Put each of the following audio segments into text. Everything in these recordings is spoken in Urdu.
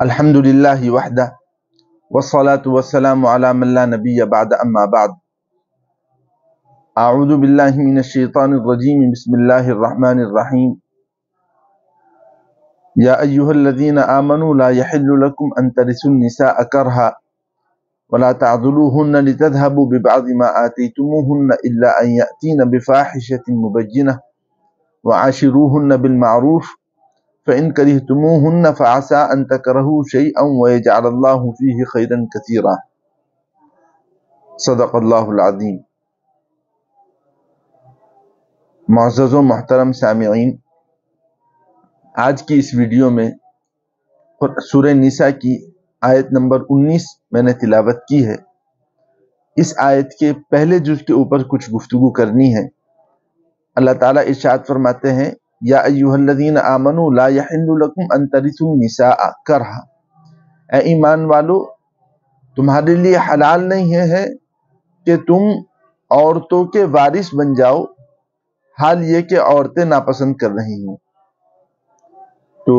الحمد للہ وحدہ والصلاة والسلام علی من لا نبی بعد اما بعد اعوذ باللہ من الشیطان الرجیم بسم اللہ الرحمن الرحیم یا ایہا الذین آمنوا لا يحل لكم ان ترثوا النساء کرہا ولا تعضلوهن لتذهبوا ببعض ما آتيتموهن الا ان يأتين بفاحشة مبینہ وعاشروهن بالمعروف فإن كرهتموهن فعسى أن تكرهوا شيئا ويجعل الله فيه خيرا كثيرا صدق اللہ العظیم۔ معزز و محترم سامعین، آج کی اس ویڈیو میں سورہ نساء کی آیت نمبر 19 میں نے تلاوت کی ہے۔ اس آیت کے پہلے جز کے اوپر کچھ گفتگو کرنی ہے۔ اللہ تعالیٰ ارشاد فرماتے ہیں یا ایھا الذین آمنوا لا یحل لکم ان ترثوا النساء کرہا، اے ایمان والو تمہارے لیے حلال نہیں ہے کہ تم عورتوں کے وارث بن جاؤ حال یہ کہ عورتیں ناپسند کر رہی ہوں۔ تو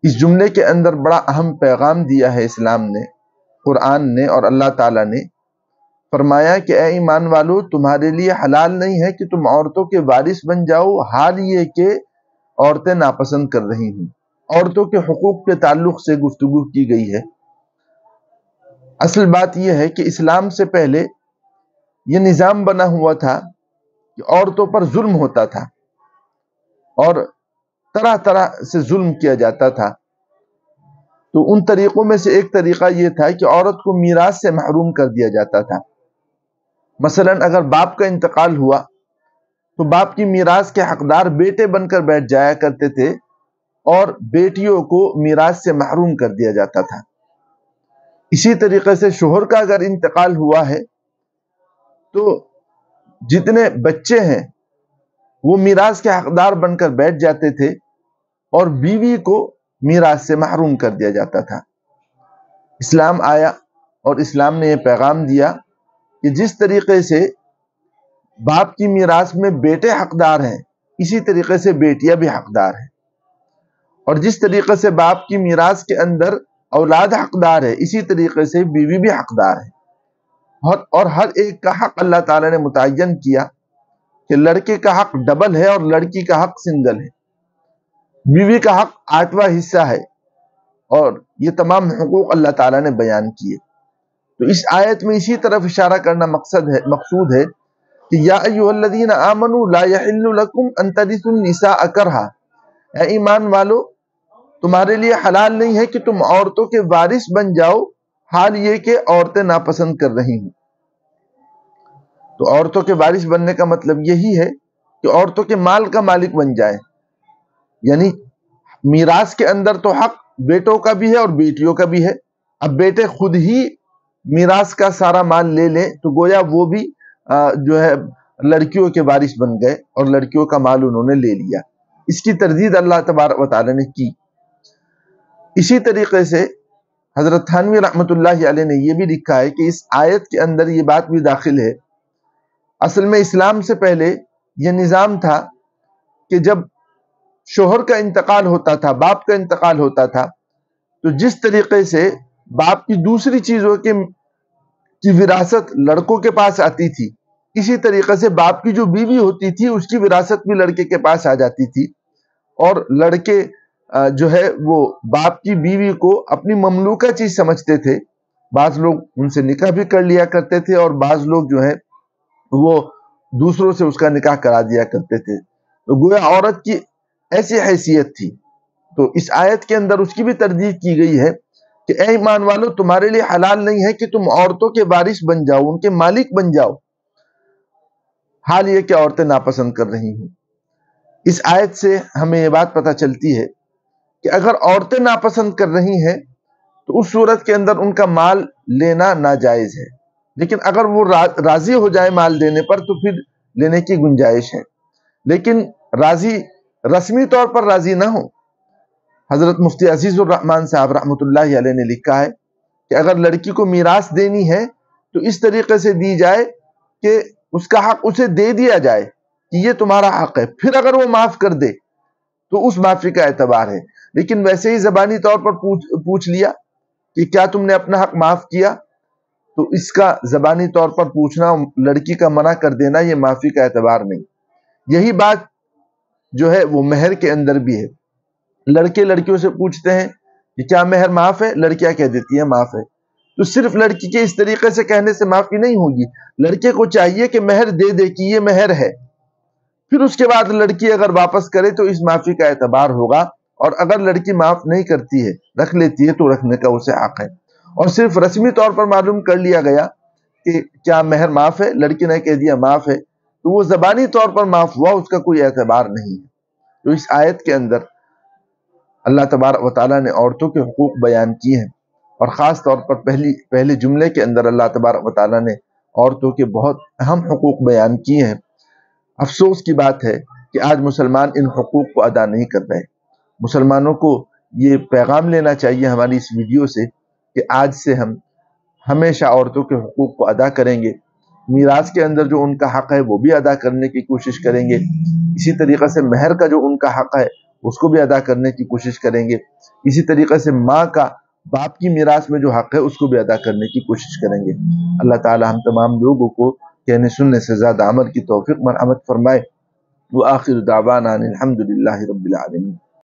اس جملے کے اندر بڑا اہم پیغام دیا ہے اسلام نے، قرآن نے اور اللہ تعالیٰ نے۔ فرمایا کہ اے ایمان والو تمہارے لیے حلال نہیں ہے کہ تم عورتوں کے وارث بن جاؤ حال یہ کہ عورتیں ناپسند کر رہی ہوں۔ عورتوں کے حقوق کے تعلق سے گفتگو کی گئی ہے۔ اصل بات یہ ہے کہ اسلام سے پہلے یہ نظام بنا ہوا تھا کہ عورتوں پر ظلم ہوتا تھا اور طرح طرح سے ظلم کیا جاتا تھا۔ تو ان طریقوں میں سے ایک طریقہ یہ تھا کہ عورت کو میراث سے محروم کر دیا جاتا تھا۔ مثلا اگر باپ کا انتقال ہوا تو باپ کی میراث کے حقدار بیٹے بن کر بیٹھ جایا کرتے تھے اور بیٹیوں کو میراث سے محروم کر دیا جاتا تھا۔ اسی طریقے سے شوہر کا اگر انتقال ہوا ہے تو جتنے بچے ہیں وہ میراث کے حقدار بن کر بیٹھ جاتے تھے اور بیوی کو میراث سے محروم کر دیا جاتا تھا۔ اسلام آیا اور اسلام نے یہ پیغام دیا کہ جس طریقے سے باپ کی میراث میں بیٹے حقدار ہیں اسی طریقے سے بیٹیاں بھی حقدار ہیں، اور جس طریقے سے باپ کی میراث کے اندر اولاد حقدار ہے اسی طریقے سے بیوی بھی حقدار ہے، اور ہر ایک کا حق اللہ تعالی نے متعین کیا کہ لڑکے کا حق ڈبل ہے اور لڑکی کا حق سنگل ہے، بیوی کا حق 8واں حصہ ہے، اور یہ تمام حقوق اللہ تعالی نے بیان کیے۔ تو اس آیت میں اسی طرف اشارہ کرنا مقصود ہے کہ یا ایھا الذین آمنوا لا یحل لکم ان ترثوا النساء کرہا، اے ایمان والو تمہارے لیے حلال نہیں ہے کہ تم عورتوں کے وارث بن جاؤ حال یہ کہ عورتیں ناپسند کر رہی ہوں۔ تو عورتوں کے وارث بننے کا مطلب یہی ہے کہ عورتوں کے مال کا مالک بن جائے، یعنی میراث کے اندر تو حق بیٹوں کا بھی ہے اور بیٹیوں کا بھی ہے۔ اب بیٹے خود ہی میراث کا سارا مال لے لیں تو گویا وہ بھی جو ہے لڑکیوں کے وارث بن گئے اور لڑکیوں کا مال انہوں نے لے لیا۔ اس کی تردید اللہ تبارک و تعالی نے کی۔ اسی طریقے سے حضرت تھانوی رحمۃ اللہ علیہ نے یہ بھی لکھا ہے کہ اس آیت کے اندر یہ بات بھی داخل ہے۔ اصل میں اسلام سے پہلے یہ نظام تھا کہ جب شوہر کا انتقال ہوتا تھا، باپ کا انتقال ہوتا تھا، تو جس طریقے سے باپ کی دوسری چیزوں کی وراثت لڑکوں کے پاس آتی تھی، اسی طریقے سے باپ کی جو بیوی ہوتی تھی اس کی وراثت بھی لڑکے کے پاس آ جاتی تھی، اور لڑکے جو ہے وہ باپ کی بیوی کو اپنی مملوکہ چیز سمجھتے تھے۔ بعض لوگ ان سے نکاح بھی کر لیا کرتے تھے اور بعض لوگ جو ہے وہ دوسروں سے اس کا نکاح کرا دیا کرتے تھے۔ تو گویا عورت کی ایسی حیثیت تھی۔ تو اس آیت کے اندر اس کی بھی تردید کی گئی ہے کہ اے ایمان والو تمہارے لیے حلال نہیں ہے کہ تم عورتوں کے وارث بن جاؤ، ان کے مالک بن جاؤ حال یہ کہ عورتیں ناپسند کر رہی ہوں۔ اس آیت سے ہمیں یہ بات پتہ چلتی ہے کہ اگر عورتیں ناپسند کر رہی ہیں تو اس صورت کے اندر ان کا مال لینا ناجائز ہے، لیکن اگر وہ راضی ہو جائے مال دینے پر تو پھر لینے کی گنجائش ہے، لیکن رسمی طور پر راضی نہ ہو۔ حضرت مفتی عزیز الرحمن صاحب رحمۃ اللہ علیہ نے لکھا ہے کہ اگر لڑکی کو میراث دینی ہے تو اس طریقے سے دی جائے کہ اس کا حق اسے دے دیا جائے کہ یہ تمہارا حق ہے، پھر اگر وہ معاف کر دے تو اس معافی کا اعتبار ہے، لیکن ویسے ہی زبانی طور پر پوچھ لیا کہ کیا تم نے اپنا حق معاف کیا، تو اس کا زبانی طور پر پوچھنا، لڑکی کا منع کر دینا، یہ معافی کا اعتبار نہیں۔ یہی بات جو ہے وہ مہر کے اندر بھی ہے۔ لڑکے لڑکیوں سے پوچھتے ہیں کہ کیا مہر معاف ہے، لڑکیاں کہہ دیتی ہیں معاف ہے، تو صرف لڑکی کے اس طریقے سے کہنے سے معافی نہیں ہوگی، لڑکے کو چاہیے کہ مہر دے دے کہ یہ مہر ہے، پھر اس کے بعد لڑکی اگر واپس کرے تو اس معافی کا اعتبار ہوگا، اور اگر لڑکی معاف نہیں کرتی ہے، رکھ لیتی ہے، تو رکھنے کا اسے حق ہے۔ اور صرف رسمی طور پر معلوم کر لیا گیا کہ کیا مہر معاف ہے، لڑکی نے کہہ دیا معاف ہے، تو وہ زبانی طور پر معاف ہوا، اس کا کوئی اعتبار نہیں ہے۔ تو اس آیت کے اندر اللہ تبارک و تعالیٰ نے عورتوں کے حقوق بیان کیے ہیں، اور خاص طور پر پہلے جملے کے اندر اللہ تبارک و تعالیٰ نے عورتوں کے بہت اہم حقوق بیان کیے ہیں۔ افسوس کی بات ہے کہ آج مسلمان ان حقوق کو ادا نہیں کر رہے۔ مسلمانوں کو یہ پیغام لینا چاہیے ہماری اس ویڈیو سے کہ آج سے ہم ہمیشہ عورتوں کے حقوق کو ادا کریں گے، میراث کے اندر جو ان کا حق ہے وہ بھی ادا کرنے کی کوشش کریں گے، اسی طریقے سے مہر کا جو ان کا حق ہے اس کو بھی ادا کرنے کی کوشش کریں گے، اسی طریقے سے ماں کا باپ کی میراث میں جو حق ہے اس کو بھی ادا کرنے کی کوشش کریں گے۔ اللہ تعالی ہم تمام لوگوں کو کہنے سننے سے زیادہ عمل کی توفیق مرحمت فرمائے۔ وآخر دعوانا الحمد للہ رب العالمین۔